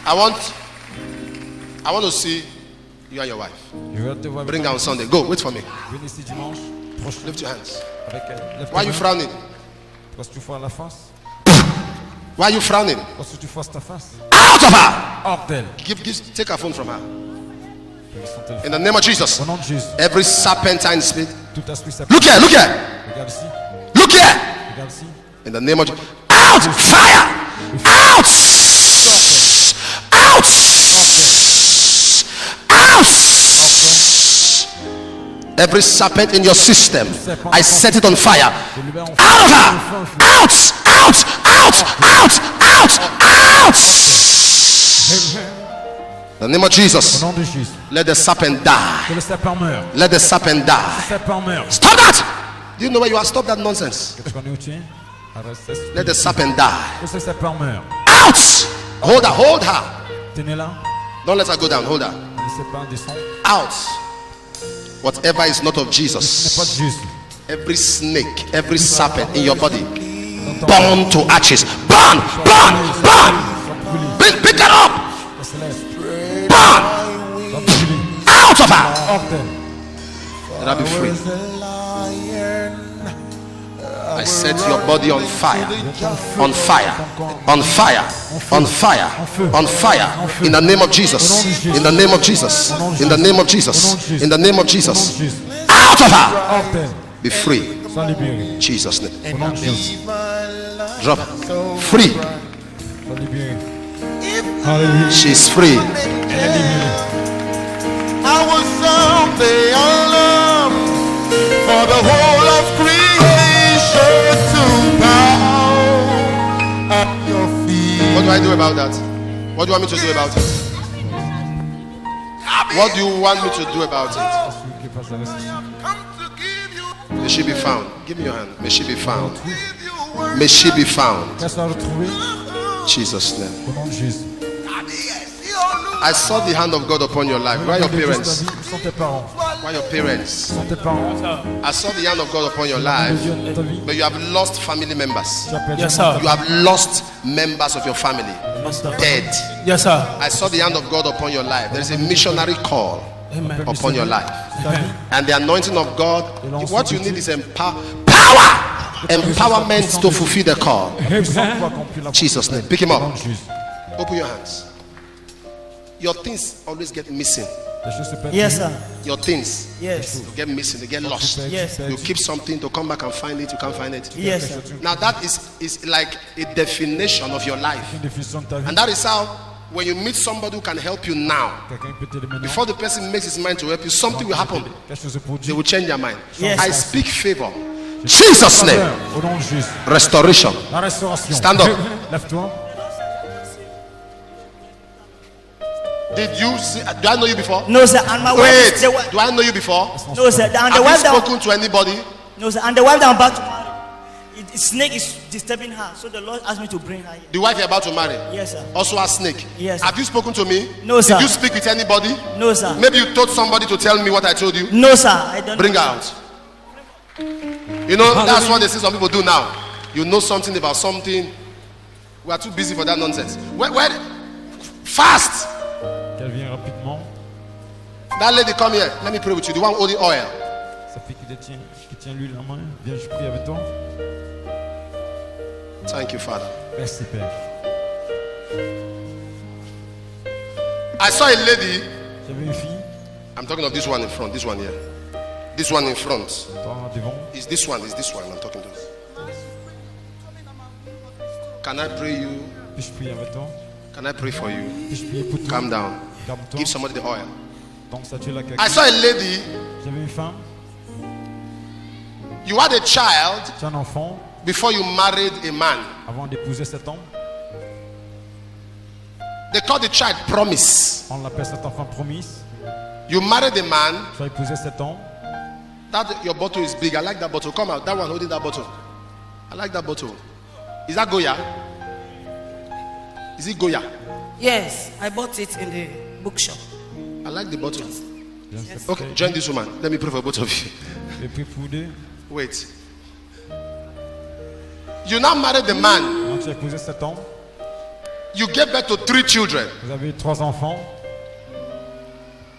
I want to see you and your wife. Bring her on Sunday. Go, wait for me. Lift your hands. Why are you frowning? Why are you frowning? Out of her! Take her phone from her. In the name of Jesus. Every serpentine spirit. Look here, look here. Look here. In the name of Jesus. Out! Fire! Out! Out! Out! Every serpent in your system, I set it on fire. Out of her! Out! Out! Out! Out! Out! Out! In the name of Jesus, let the serpent die. Let the serpent die. Stop that! Do you know where you are? Stop that nonsense. Let the serpent die. Out! Hold her, hold her. Don't let her go down, hold her. Out. Whatever is not of Jesus, every snake, every serpent in your body, burn to ashes. Burn, burn, burn. Pick that up. Burn. Out of her. Let her be free. I set your body on fire, on fire, on fire, on fire, on fire. In the name of Jesus. In the name of Jesus. In the name of Jesus. In the name of Jesus. Out of her. Be free. Jesus' name. Drop. Free. She's free. I was someday alone for the whole of creation to bow at your feet. What do I do about that? What do you want me to do about it? What do you want me to do about it? May she be found. Give me your hand. May she be found. May she be found. Jesus' name. I saw the hand of God upon your life. Where are your parents? Where are your parents? I saw the hand of God upon your life. But you have lost family members. Yes, sir. You have lost members of your family. Dead. Yes, sir. I saw the hand of God upon your life. There is a missionary call upon your life. And the anointing of God, what you need is empowerment to fulfill the call. Jesus' name. Pick him up. Open your hands. Your things always get missing. Yes, sir. Your things Yes. get missing, they get lost. Yes. You keep something to come back and find it, you can't find it. Yes, sir. Now that is like a definition of your life. And that is how when you meet somebody who can help you now, before the person makes his mind to help you, something will happen. They will change their mind. Yes. I speak favor. Jesus' name. Restoration. Stand up. Did you see? Do I know you before? No, sir. And my Wait. wife. Do I know you before? No, sir. And the Have you wife that. spoken to anybody? No, sir. And the wife that I'm about to marry, the snake is disturbing her. So the Lord asked me to bring her here. The wife you're about to marry? Yes, sir. Also a snake? Yes. Have you spoken to me? No, sir. Did you speak with anybody? No, sir. Maybe you told somebody to tell me what I told you? No, sir. I don't Bring her know. out. You know, that's what they say some people do now. You know something about something. We are too busy for that nonsense. Where fast! Qu'elle vient rapidement. That lady, come here. Let me pray with you. The one holding oil. Ça fait qu'il tient l'huile en main. Viens, je prie avec toi. Thank you, Father. Merci, Père. I saw a lady. J'avais une fille. I'm talking of this one in front. This one here. This one in front. Toi, devant. Is this one I'm talking to. Can I pray you? Puis-je prier avec toi? Can I pray for you? Puis-je prier pour toi? Calm down. Calme-toi. Give somebody the oil. Donc, ça tu là I saw a lady. J'avais une femme. You had a child Tu as un enfant before you married a man. avant d'épouser cet homme. They call the child promise. On l'appelle cet enfant promise. You married a man. Tu as épousé cet homme. That your bottle is big. I like that bottle. Come out. That one holding that bottle. I like that bottle. Is that Goya? Is it Goya? Yes, I bought it in the bookshop. I like the bottle. Yes. Okay, join this woman. Let me pray for both of you. J'ai pris pour deux. Wait. You now married the man. Quand tu as épousé cet homme, You gave birth to 3 children. Vous avez 3 enfants.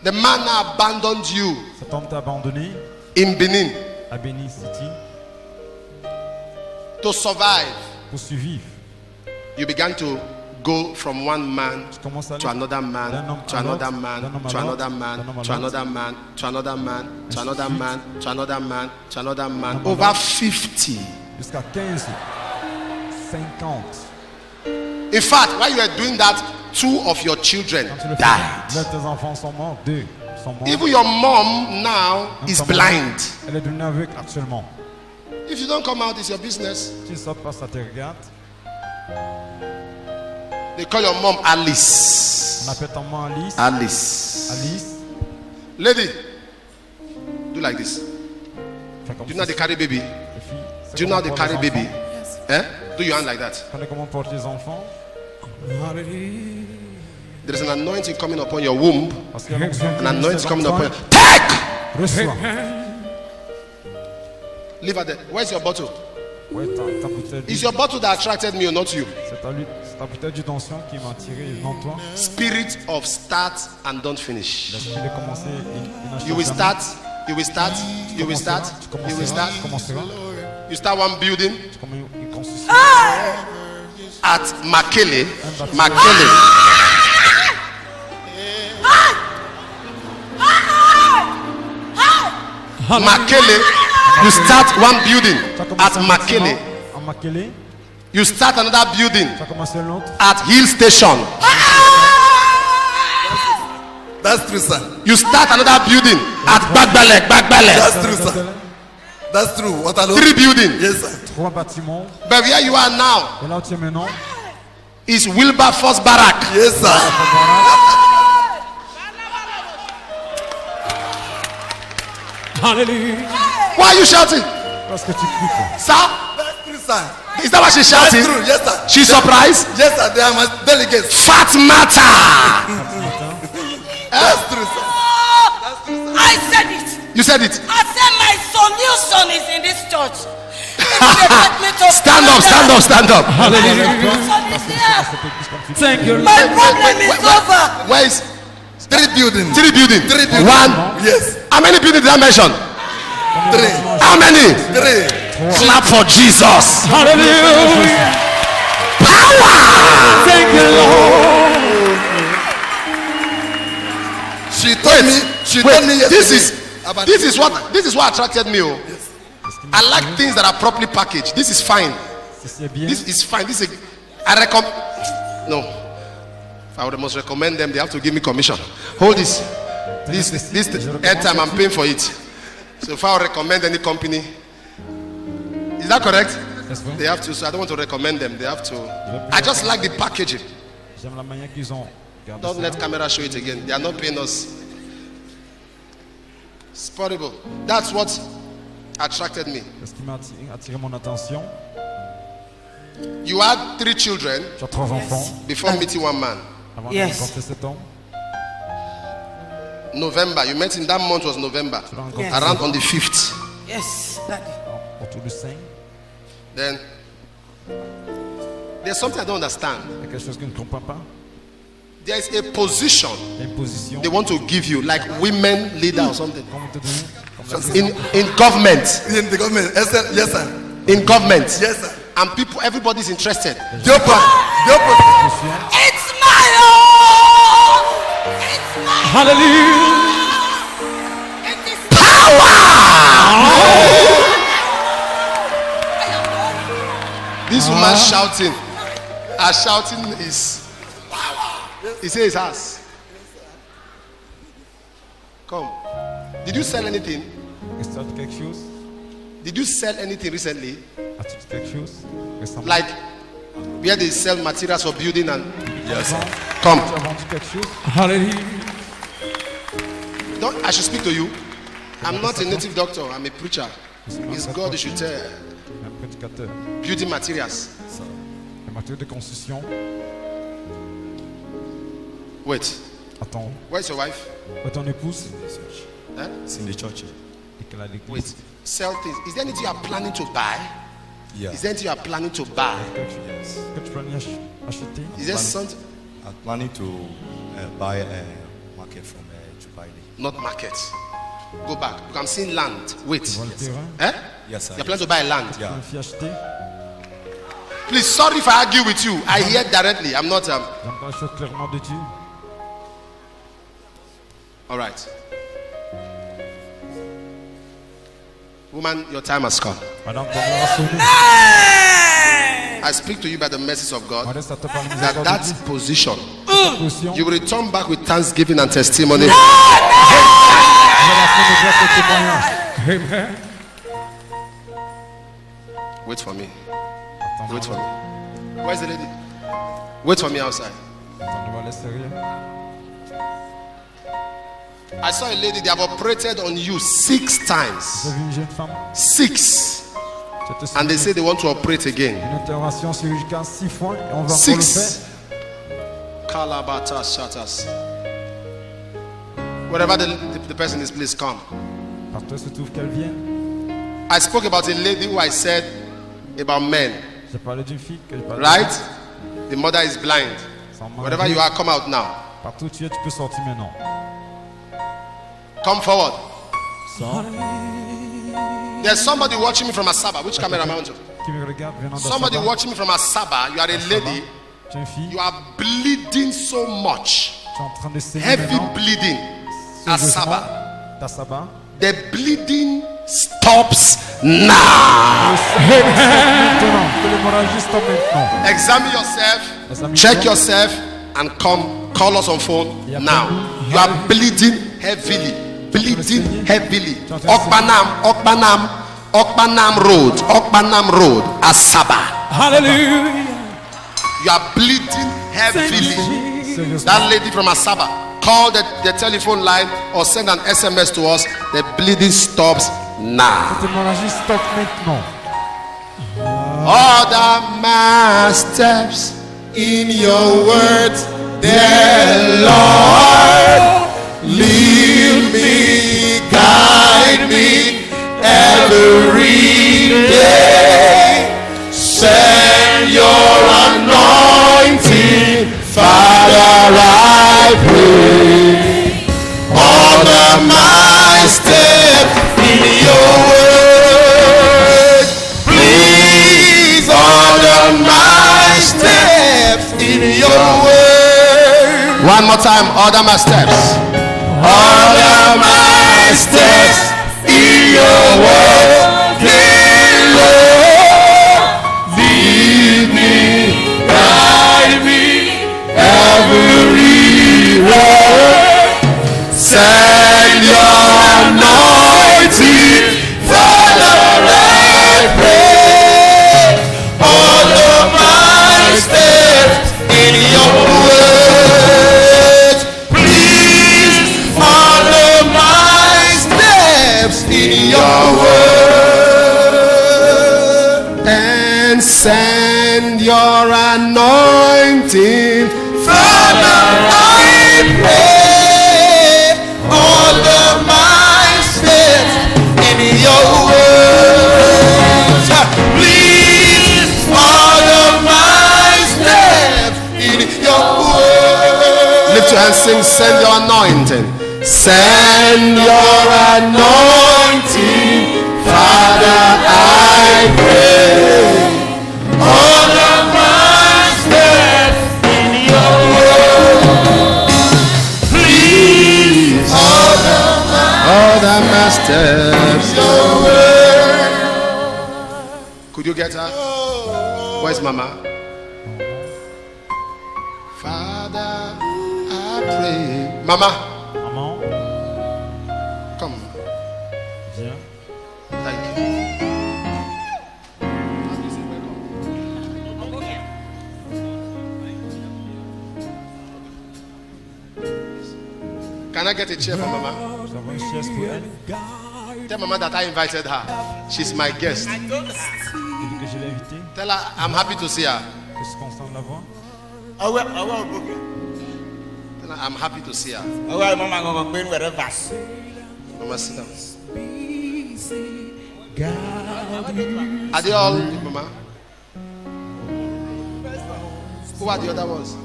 The man now abandoned you. Cet homme t'a abandonné. In Benin. À Benin City. To survive. Pour survivre. You began to go from one man to another man, to another man, to another man, to another man, to another man, to another man, to another man, to another man. Over 50. Jusqu'à 15, 50. In fact, while you were doing that, 2 of your children died. Tes enfants sont morts, 2 sont morts. Even your mom now is blind. Elle est devenue aveugle actuellement. If you don't come out, it's your business. Si ça passe, ça te regarde. They call your mom Alice. On appelle ta maman Alice. Alice. Alice. Lady, do like this. Do you know how they carry baby? Do you know how they carry baby? Yes. Eh? Do your hand like that. Comment porter les enfants? There is an anointing coming upon your womb. An anointing coming upon your... Take! Reçois. Leave her there. Where's your bottle? Ouais, ta bouteille It's your bottle that attracted me or not you? C'est ta bouteille du tension qui m'a attiré devant toi. Spirit of start and don't finish. L'esprit de commencer et You will start. You will start. You will start. You will start. You start one building at Makele. Makele. Makele. You start one building at Makele. You start another building at Hill Station. That's true, sir. You start another building at Bagbale. That's true, sir. That's true. What 3 buildings. Yes, sir. 3 bâtiments. But where you are now Et là où tu es maintenant, is Wilberforce Barrack. Yes, sir. Hallelujah. Why are you shouting? Parce que tu cries. Sir? That's true, sir. Is that why she's That's shouting? true. Yes, sir. She's surprised? Yes, sir. They are my delegates. Fat matter. That's true, sir. I said it. You said it. I said my solution is in this church. Stand up, stand up, stand up. Thank you. My problem is over. Where is 3 buildings. 3 buildings? 3 buildings. 1. Yes. How many buildings did I mention? 3. How many? 3. Clap for Jesus. Hallelujah. Power. Thank you, Lord. She told me. She told me yesterday. This is what attracted me. Oh. I like things that are properly packaged. This is fine. This is fine. This is I recommend. No, if I must recommend them, they have to give me commission. Hold this. This airtime, I'm paying for it. So if I recommend any company, is that correct? They have to. So I don't want to recommend them. They have to. I just like the packaging. Don't let camera show it again. They are not paying us. It's portable. That's what attracted me. Ce qui m'a attiré mon attention. You had 3 children. Tu as 3 enfants. Before meeting one man. Avant de rencontrer cet homme. November. You met him. That month was November. Yes. Around on the 5th. Yes, Daddy. Autour du 5. Then there's something I don't understand. Il y a quelque chose que je ne comprends pas. There is a position Il y a une position. they want to give you, like women leader or something. Comment te donner? In government. In the government. Yes, sir. Yes, sir. In government. Yes, sir. And people, everybody's interested. It's my own. It's my Hallelujah. It is This woman shouting. Her shouting is. He says it's us. Come. Did you sell anything? Est-ce que tu as quelque chose? Did you sell anything recently? As-tu dit quelque chose récemment? Like where they sell materials for building and Yes. come. Tu as vendu quelque chose? Hallelujah. Don't I should speak to you. I'm not a native doctor, I'm a preacher. It's God you should tell. Un prédicateur. Building materials. Les matériaux de construction. Wait. Attends. Where's your wife? Où est ton épouse? Huh? It's in the church. Et qu'elle a l'église. Wait. Sell things. Is there anything you are planning to buy? Yeah. Is there anything you are planning to buy? Que tu planifies acheter. Is there something? I'm planning to buy a market from Dubai. Not market. Go back. I'm seeing land. Wait. Yes, Eh? Yes, sir. You're planning to buy land? Yeah. Please, sorry if I argue with you. I hear directly. I'm not. All right. Woman, your time has come. I speak to you by the mercies of God that position you will return back with thanksgiving and testimony. Wait for me. Wait for me. Where's the lady? Wait for me outside. I saw a lady, they have operated on you 6 times. 6. And they say they want to operate again. 6. Kalabata shatters. Wherever the person is, please come. I spoke about a lady who I said about men. Right? The mother is blind. Wherever you are, come out now. Come forward. There's somebody watching me from Asaba. Which camera am I on to? Somebody watching me from Asaba. You are a lady. You are bleeding so much. Heavy bleeding. Asaba. The bleeding stops now. Examine yourself. Check yourself and come. Call us on phone now. You are bleeding heavily. Bleeding heavily. Okpanam Road, Asaba. Hallelujah. You are bleeding heavily. That lady from Asaba, call the telephone line or send an SMS to us. The bleeding stops now. Order my steps in your word, dear Lord. Lead me, guide me every day. Send your anointing, Father, I pray. Order my steps in your word. Please order my steps in your word. One more time, order my steps. Order my steps in your word, dear Lord. Lead me, guide me everywhere. Send your anointing, Father, I pray. Order my steps in your word. In your word, and send your anointing, Father, I pray. Order my steps in your word. Please order my steps in your word. Lift your hands, sing, send your anointing. Send your anointing, Father, I pray. Order my steps in your word. Please order my steps in your word. Could you get her? Where's Mama? Father, I pray. Mama. Come. Viens. Thank you. Can I get a chair for Mama? Tell Mama that I invited her. She's my guest. Tell her I'm happy to see her. Tell her I'm happy to see her. Mama, sit down. Are they all, Mama? Who are the other ones?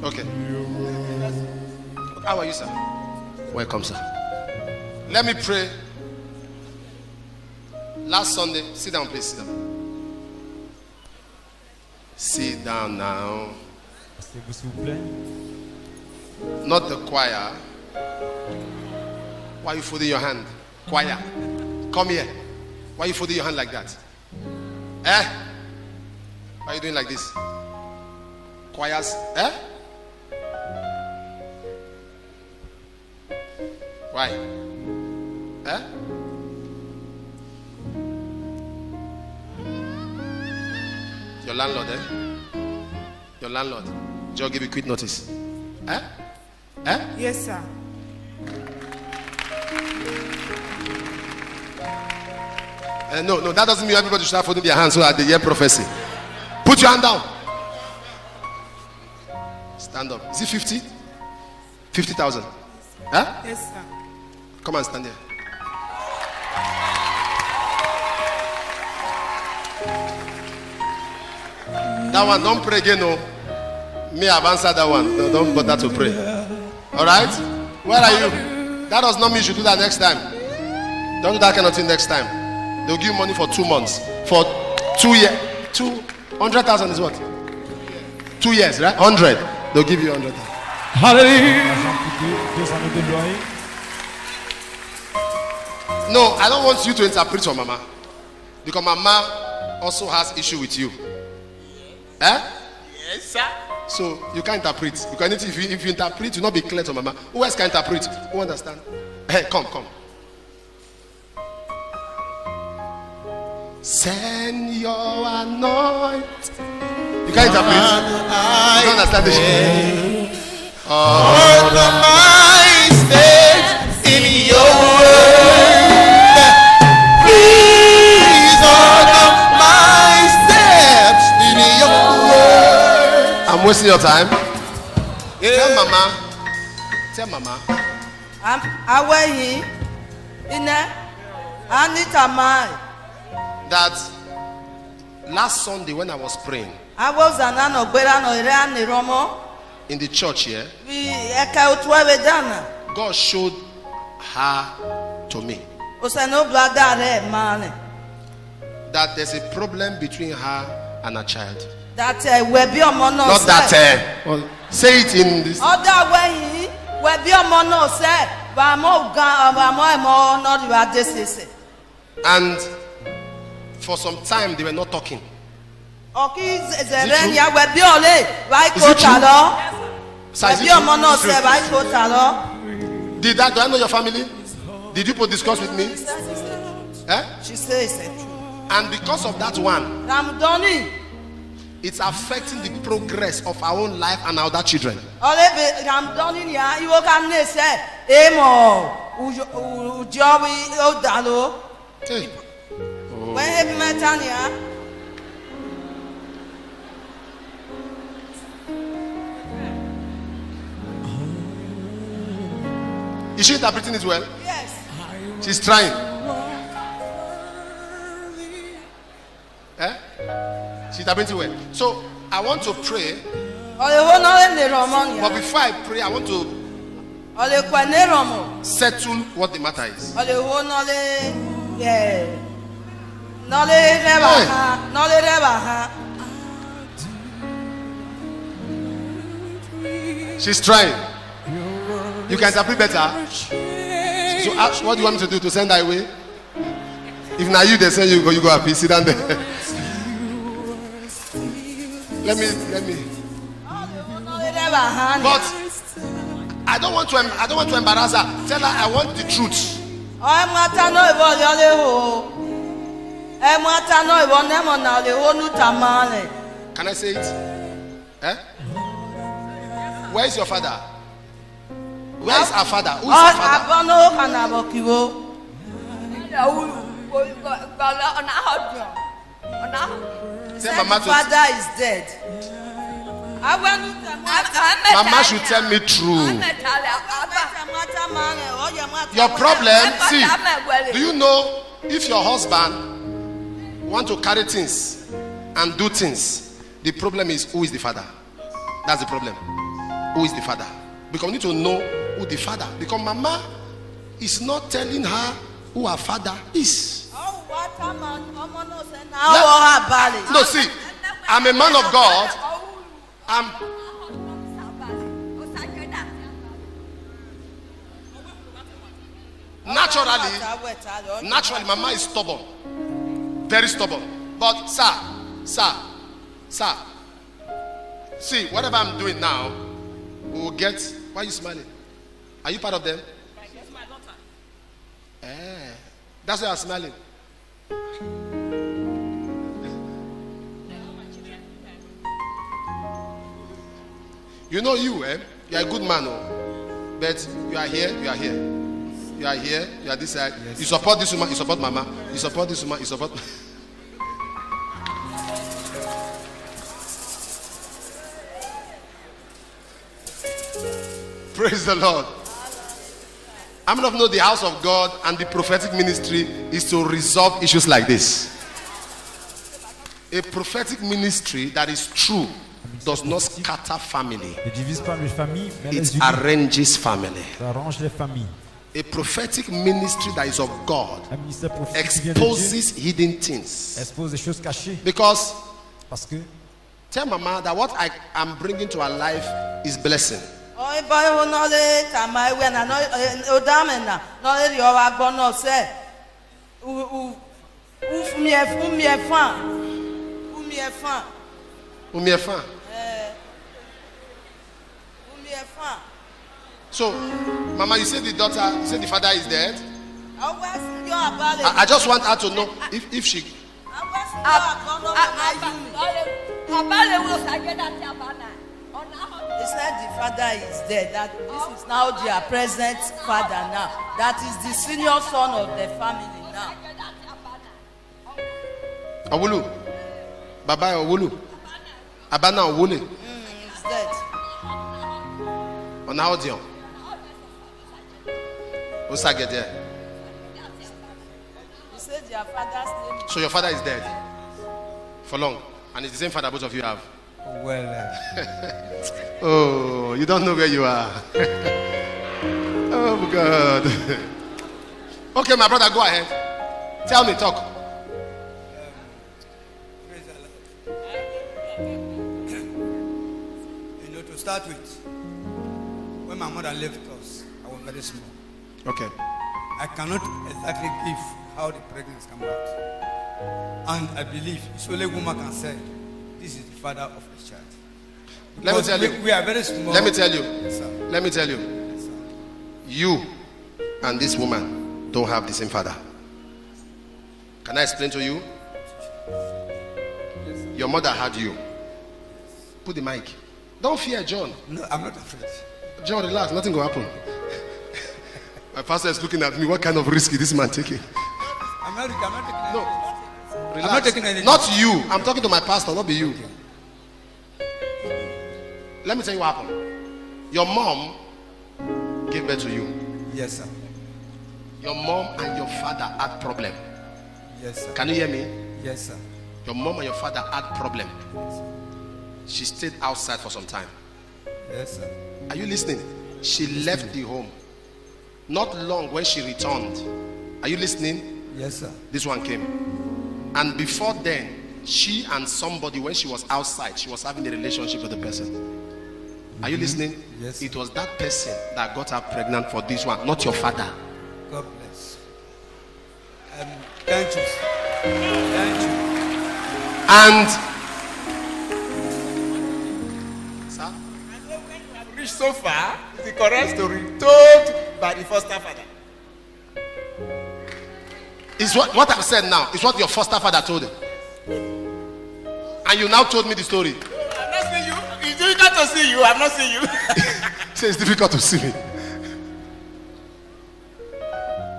Okay. How are you, sir? Welcome, sir. Let me pray. Last Sunday, sit down, please. Sit down. Sit down now. Not the choir. Why are you folding your hand? Choir. Come here. Why are you folding your hand like that? Eh? Why are you doing like this? Choirs. Eh? Why? Eh? Your landlord, eh? Your landlord. Joe give you quick notice. Eh? Eh? Yes, sir. No, that doesn't mean everybody should start folding their hands so that they hear prophecy. Put your hand down. Stand up. Is it 50? 50,000? Huh? Yes, sir. Come and stand here. That one, don't pray again, no. Me, I've answered that one. No, don't bother to pray. Alright? Where are you? That does not mean you should do that next time. Don't do that kind of thing next time. They'll give you money for 2 months. For 2 years. 200,000 is what? 2 years, right? 100. They'll give you 100,000. Hallelujah. No, I don't want you to interpret for Mama. Because Mama also has issue with you. Eh? Yes, sir. So you can't interpret. Because if you interpret, you'll not be clear to Mama. Who else can interpret? Who understand? Hey, come. Send your anoint. You can't interpret. You don't understand the shit. All of my steps in your word. Please order my steps in your word. I'm wasting your time. Tell Mama. I'm away. That last Sunday when I was praying in the church here, God showed her to me that there's a problem between her and her child. Not that say it in this. And for some time they were not talking. Is it true? Do I know your family? Did you discuss with me? Eh? She says it. And because of that one, it's affecting the progress of our own life and our other children. Hey. Is she interpreting it well? Yes. She's trying. Eh? She's interpreting well. So I want to pray. But before I pray, I want to settle what the matter is. Hey. She's trying. You can interpret better. So what do you want me to do? To send her away? If now you they say you go happy, sit down there. Let me. But I don't want to embarrass her. Tell her I want the truth. Can I say it? Eh? Where is your father? Where is our father? Who is our father? His father is dead. Mama should tell me true. Your problem, see, do you know if your husband want to carry things and do things, the problem is who is the father? That's the problem. Who is the father? Because we need to know who the father. Because Mama is not telling her who her father is. No, see, I'm a man of God. Naturally, Mama is stubborn. Very stubborn. But, sir, see, whatever I'm doing now, we will get. Why are you smiling? Are you part of them? Yes, my daughter. That's why I'm smiling. You know you are a good man, but you are here, you are here. You are here, you are this side. Yes. You support this woman, you support Mama. You support this woman, you support. Praise the Lord. How many of you know the house of God and the prophetic ministry is to resolve issues like this? A prophetic ministry that is true does not scatter family. It arranges family. A prophetic ministry that is of God exposes hidden things. Because tell Mama that what I am bringing to her life is blessing. So, Mama, you said the daughter, you said the father is dead. I just want her to know if she. It's not the father is dead. That this is now their present father now. That is the senior son of the family now. Awulu, Baba Awulu, Abana Awule. He's dead. On audio. Osagede. You said your father's name. So your father is dead for long, and it's the same father both of you have. Well, oh, you don't know where you are. Oh God. Okay, my brother, go ahead. Tell me, talk. You know, to start with, when my mother left us, I was very small. Okay. I cannot exactly give how the pregnancy came out. And I believe it's only a woman can say, this is the father of the child. Let me tell you. We are very small. Let me tell you. Yes, sir. Let me tell you. Yes, sir. You and this woman don't have the same father. Can I explain to you? Yes, your mother had you. Put the mic. Don't fear, John. No, I'm not afraid. John, relax. Nothing will happen. My pastor is looking at me. What kind of risk is this man taking? I'm not taking anything. No. Relax. I'm not taking anything. Not you. I'm talking to my pastor, not be you. Let me tell you what happened. Your mom gave birth to you. Yes, sir. Your mom and your father had problem. Yes, sir. Can you hear me? Yes, sir. Your mom and your father had problem. She stayed outside for some time. Yes, sir. Are you listening? She left the home. Not long when she returned. Are you listening? Yes, sir. This one came. And before then, she and somebody, when she was outside, she was having a relationship with the person. Are you listening? Yes. It was that person that got her pregnant for this one, not your father. God bless. Thank you. Thank you. And sir, Reached so far, the correct story told by the foster father. is what I've said now is what your foster father told him. And you now told me the story. I'm not seeing you. It's difficult to see you. I'm not seeing you. Say it's difficult to see me.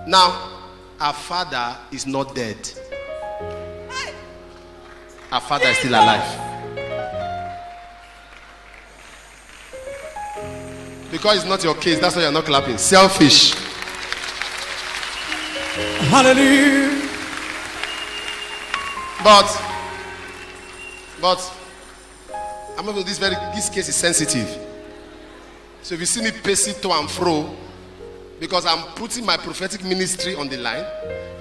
Now, our father is not dead. Our father is still alive. because it's not your case, that's why you're not clapping. Selfish. Hallelujah. But I'm not this case is sensitive. So if you see me pacing to and fro, because I'm putting my prophetic ministry on the line,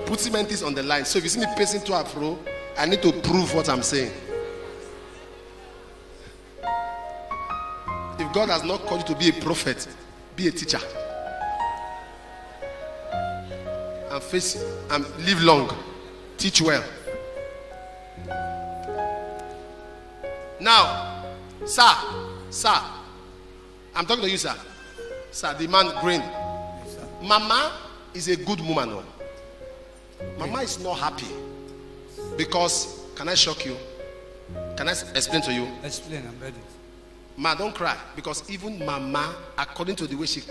putting my things on the line. So if you see me pacing to and fro, I need to prove what I'm saying. If God has not called you to be a prophet, be a teacher. And face and live long. Teach well. Now, sir, I'm talking to you, sir. Sir, the man grinned. Mama is a good woman. No? Mama is not happy because, can I shock you? Can I explain to you? Explain, I'm ready. Ma, don't cry, because even Mama, according to the way she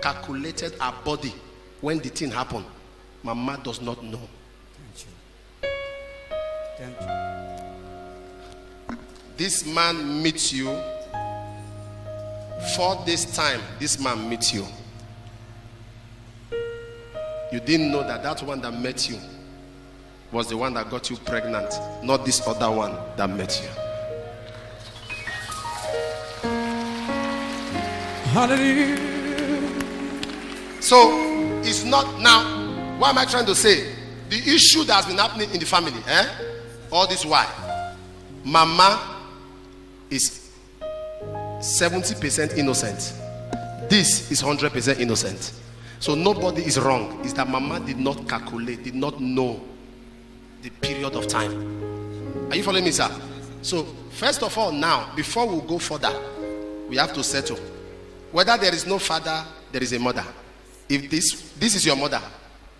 calculated her body when the thing happened, Mama does not know. Thank you. This man meets you. 4 days time, this man meets you. You didn't know that one that met you was the one that got you pregnant, not this other one that met you. Hallelujah. So it's not now. What am I trying to say? The issue that has been happening in the family, all this while, Mama is 70% innocent. This is 100% innocent. So nobody is wrong. It's that Mama did not calculate, did not know the period of time. Are you following me, sir? So first of all, now, before we go further, we have to settle whether there is no father, there is a mother. If this is your mother,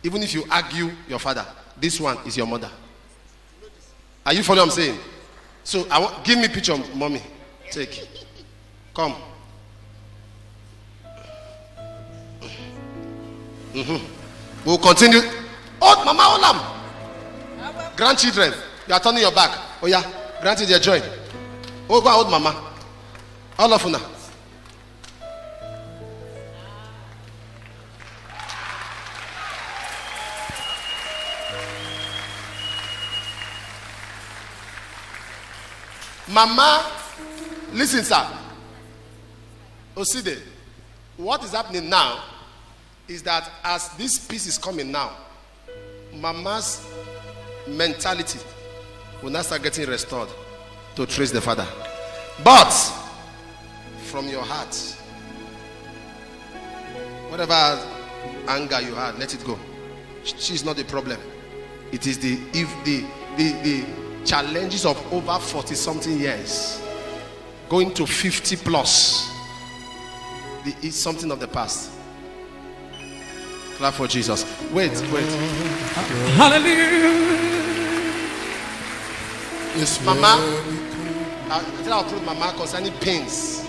even if you argue your father, this one is your mother. Are you following what I'm saying? So give me a picture, mommy. Take. Come. We'll continue. Oh, Mama Olam. Grandchildren, you are turning your back. Oh yeah, grandchildren, join. Oh, go out, Mama. All of you now. Mama, listen, sir. Oside, what is happening now is that as this peace is coming now, Mama's mentality will now start getting restored to trace the father. But from your heart, whatever anger you had, let it go. She's not the problem. It is the challenges of over 40 something years going to 50 plus. It's something of the past. Clap for Jesus. Wait. Hallelujah. Yes, Mama, I'll prove Mama concerning pains.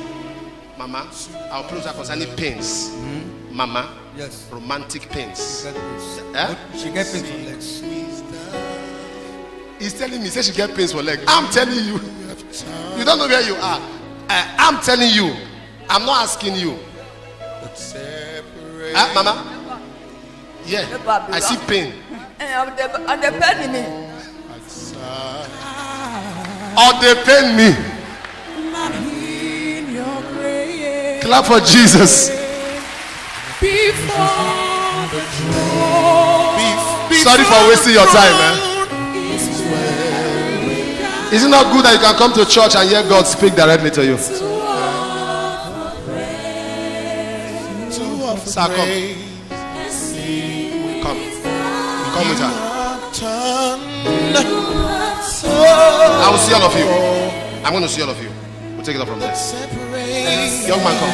Mama, I'll prove that concerning pains. Mama, yes, romantic pains. She get pains for legs. He's telling me, say she get pains for legs. I'm telling you, you don't know where you are. I'm telling you, I'm not asking you. Mama, yeah, I see pain. And they pain me. Or they pain me. Clap for Jesus. Sorry for wasting your time, man. Is it not good that you can come to church and hear God speak directly to you? Sir, come with her. I will see all of you. I'm going to see all of you. We'll take it up from there. Young man, come.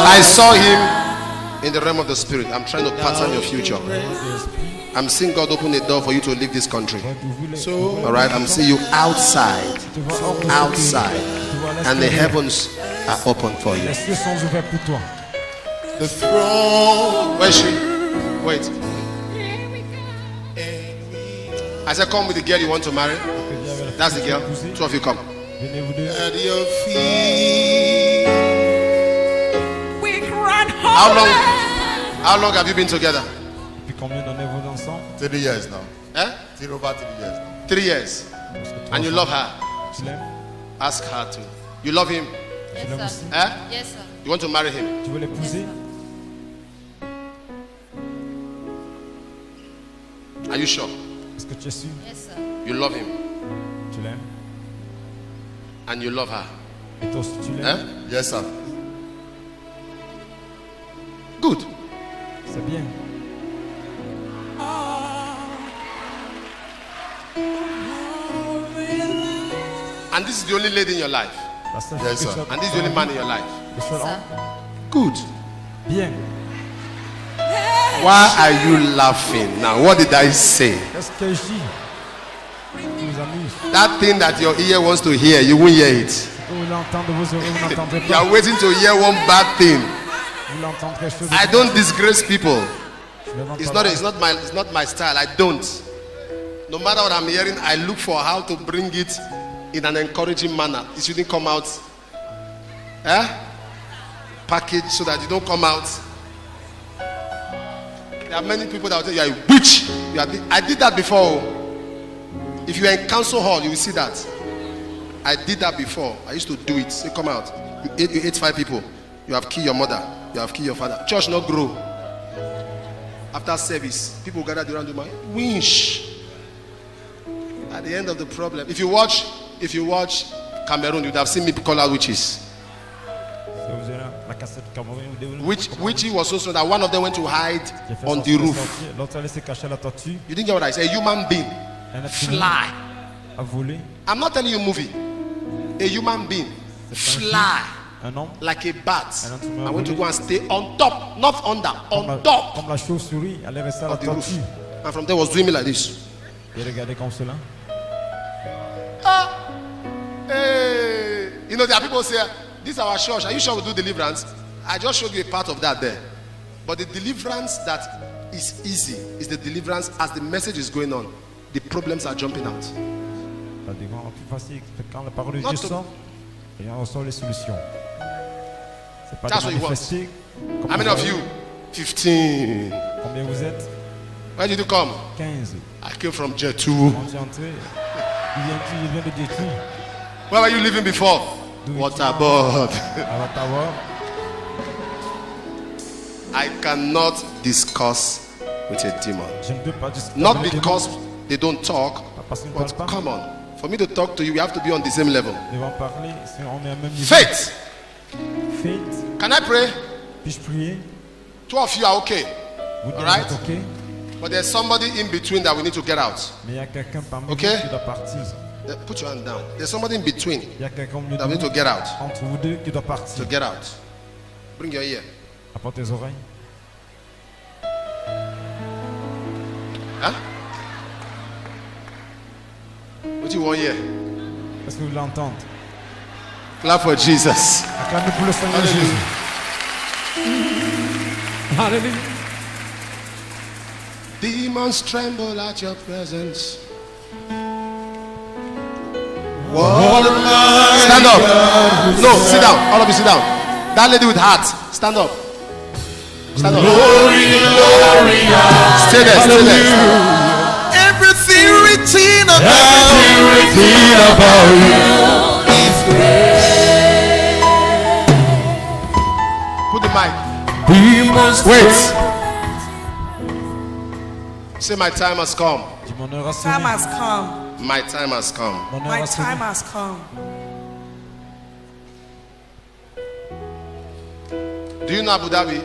I saw him in the realm of the spirit. I'm trying to pattern your future. I'm seeing God open a door for you to leave this country. All right, I'm seeing you outside, and the heavens are open for you. The throne. Where is she? Wait. I said, come with the girl you want to marry. That's the girl. Two of you come. Venez vous deux. At your feet. We run How home. long? How long have you been together? Depuis combien d'années vous ensemble? 3 years now. Eh? Till over 3 years now. 3 years. And you love her. Tu l'aimes? Ask her to. You love him? Tu l'aimes aussi? Eh? Yes, sir. You want to marry him? Tu veux l'épouser? Are you sure? Est-ce que tu es sûr? Yes, sir. You love him Tu l'aimes? and you love her. Et toi aussi tu Eh? l'aimes? Yes, sir. Good. C'est bien. And this is the only lady in your life. La seule Yes, fille que sir. tu as And this is the only man in your life. Le seul Sir. homme. Good. Bien. Why are you laughing now? What did I say? Qu'est-ce que je dis? Tu nous amuses. That thing that your ear wants to hear, you won't hear it. Vous l'entendez, vos oreilles, vous n'entendrez You pas. are waiting to hear one bad thing. Vous l'entendez quelque chose de I don't disgrace people. Je ne vends It's pas not, la- it's not my style. I don't. No matter what I'm hearing, I look for how to bring it in an encouraging manner. It shouldn't come out packaged so that you don't come out. There are many people that will tell you, you are a witch. I did that before. If you are in council hall, you will see that. I did that before. I used to do it. Say, come out. You ate 5 people. You have killed your mother. You have killed your father. Church not grow. After service, people gather around my winch. At the end of the problem, if you watch Cameroon, you'd have seen me call out witches. Si vous avez la cassette Cameroun, vous devez- Witchy was so strong that one of them went to hide J'ai fait on sortir the les roof. sorciers. L'autre allait se cacher à la tortue. You didn't get what I said? A human being. Un être humain Fly. a volé. I'm not telling you movie. A human being. Fly. Un homme. Like a bat. Un être humain I want to volé. go and stay on top, not under, Comme on top comme la chauve-souris, elle est restée à la of the roof. tortue. And from there was doing me like this. Et regardez comme cela. Hey, you know, there are people say, this is our church. Are you sure we do deliverance? I just showed you a part of that there. But the deliverance that is easy is the deliverance as the message is going on. The problems are jumping out. La délivrance plus facile, c'est quand la parole de Not Dieu to- sort, et on ressort les solutions. C'est pas That's de what he wants. manifester. comme How many vous of avez- you? 15. Combien vous êtes? Where did you come? 15. I came from Jetu. Quand tu es entré, il vient de détruire. Where were you living before? Waterboard. À Ottawa, I cannot discuss with a demon. je ne peux pas discuter Not avec les because démons. they don't talk, Parce qu'ils ne but parlent pas. come on. For me to talk to you, we have to be on the same level. Ils vont parler, si on est au même niveau. Faith. Faith. Can I pray? Puis-je prier? 2 of you are okay. Vous devez Alright. être OK. But there's somebody in between that we need to get out. Mais il y a quelqu'un parmi OK. vous qui doit partir. Put your hand down. There's somebody in between Il y a quelqu'un au milieu that de we need vous, to get out. entre vous deux qui doit partir. To get out. Bring your ear. Apporte tes oreilles. Huh? What do you want here? Est-ce que vous l'entendez? Clap for Jesus. Acclamez pour le Seigneur Hallelujah. Jésus. Alléluia. Demons tremble at your presence. Stand up. No, sit down. All of you sit down. That lady with heart, stand up. Stand up. Stay there, stay there. Everything written about you is Put the mic. we must Wait. Say, my time has come. Dis, mon heure a Time sonné. has come. My time has come. Mon heure My a time sonné. has come. Do you know Abu Dhabi?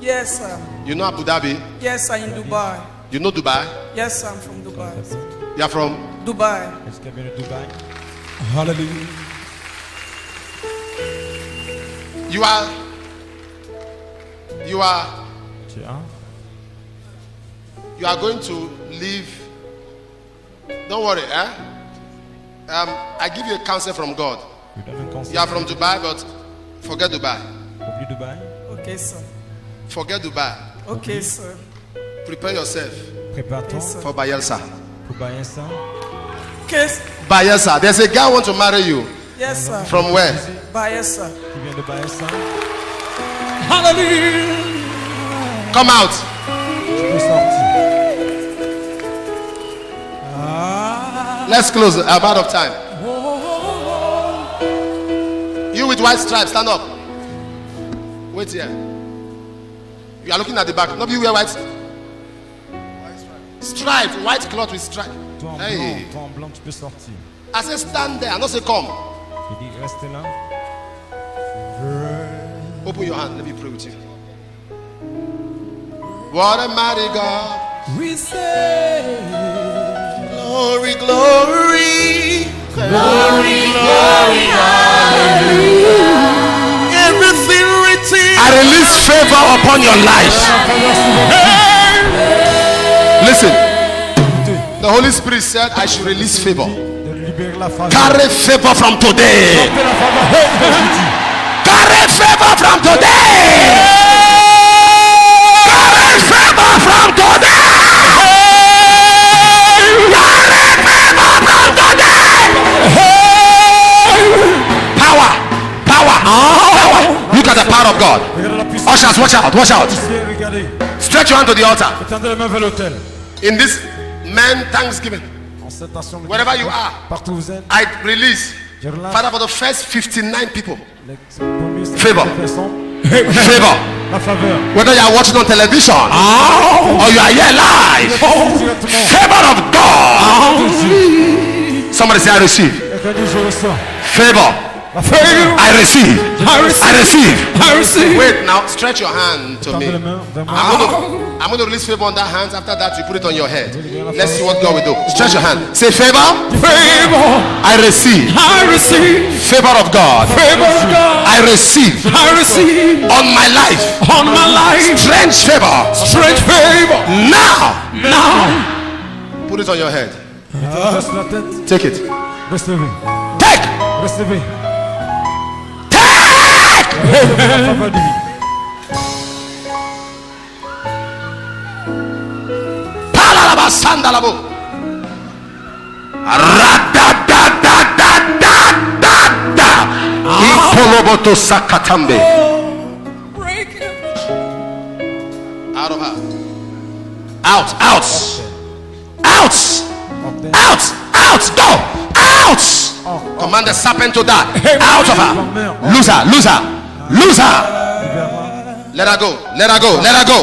Yes, sir. You know Abu Dhabi? Yes, sir, in Dubai. You know Dubai? Yes, sir, I'm from Dubai. You are from? Dubai. Est-ce qu'elle vient de Dubaï? Alléluia. You are. Tu as? You are going to leave. Don't worry, eh? I give you a counsel from God. Je vous donne un conseil. You are from Dubai, but forget Dubai. Oublie Dubaï. Okay, sir. Forget Dubai. Okay, sir. Prepare yourself Prépare-toi Yes, sir. for Bayelsa. pour Bayelsa. Okay. Bayelsa. There's a guy who wants to marry you. Yes, sir. From where? Bayelsa. Qui vient de Bayelsa. Hallelujah. Come out. Tu peux sortir. Let's close. I'm out of time. You with white stripes, stand up. Wait here. You are looking at the back. None of you wear white stripes. White cloth with stripes. Toi en Hey. blanc, toi en blanc, tu peux sortir. I say stand there. I not say come. Il dit restez là. Open your hand. Let me pray with you. What a mighty God. We say, Glory, glory. glory, glory, hallelujah. Everything written. I release favor upon your life. Listen. The Holy Spirit said I should release favor. De libérer la faveur. Carry favor from today. Portez la faveur. Carry favor from today. Carry favor from today. Carry favor from today. Power. Power. Power. Look at the power of God. Regardez la puissance. Ushers, watch out. Watch out. Regardez. Stretch your hand to the altar. Étendez les mains vers l'autel. In this man Thanksgiving, En cette action de wherever you are, partout où vous êtes, I release, je relâche Father, for the first 59 people, les premiers Favor. personnes. favor. La faveur. Whether you are watching on television or you are here live, Directement. favor of God. Somebody say, I receive. Quelqu'un dit je reçois. Favor. La faveur. I receive. I receive. I receive. I receive. Wait, now stretch your hand to me. Tendez les mains vers moi. I'm going to release favor on that hand. After that, you put it on your head. Let's see what God will do. Stretch your hand. Say favor. Favor. I receive. I receive. Favor of God. Favor of God. I receive. I receive. On my life. On my life. Strange favor. Strange favor. Now. Now. Put it on your head. Reste la tête. Take it. Reste levé. Take. Reste levé. Take. La faveur divine. Palalaba sandalabo. Radadadadadadada. Ikoloboto sakatambe. Out of her. Out. Out. Out. Out. Out. Go. Out. Command the serpent to die. Out of her. Lose her. Lose her. Lose her. Let her go. Let her go. Let her go.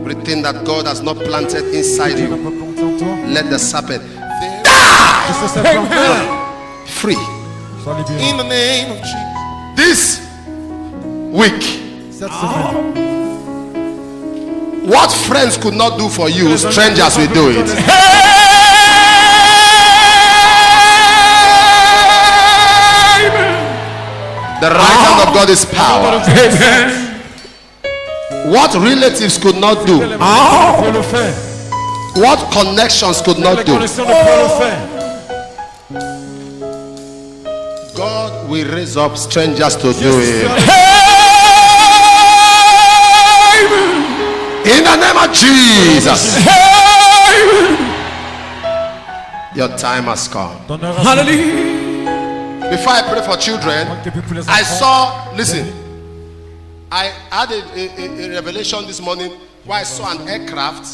Everything that God has not planted inside you, let the serpent die. Free. In the name of Jesus. This week, what friends could not do for you, strangers will do it. The right hand of God is power. What relatives could not do, what connections could not do, God will raise up strangers to do it. In the name of Jesus. Your time has come. Hallelujah. Before I pray for children, I saw, listen, I had a revelation this morning where I saw an aircraft